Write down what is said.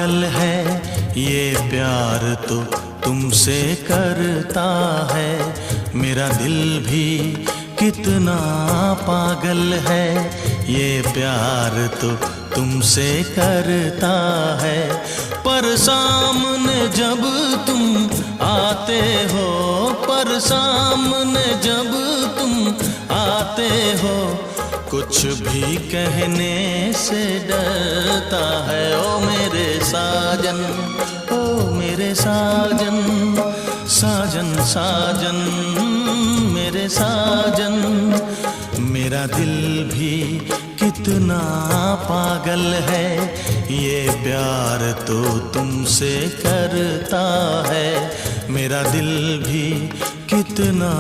पागल है, ये प्यार तो तुमसे करता है। मेरा दिल भी कितना पागल है, ये प्यार तो तुमसे करता है। पर सामने जब तुम आते हो, पर सामने जब तुम आते हो, कुछ भी कहने से डरता है। ओ मेरे साजन, ओ मेरे साजन, साजन साजन मेरे साजन। मेरा दिल भी कितना पागल है, ये प्यार तो तुमसे करता है। मेरा दिल भी कितना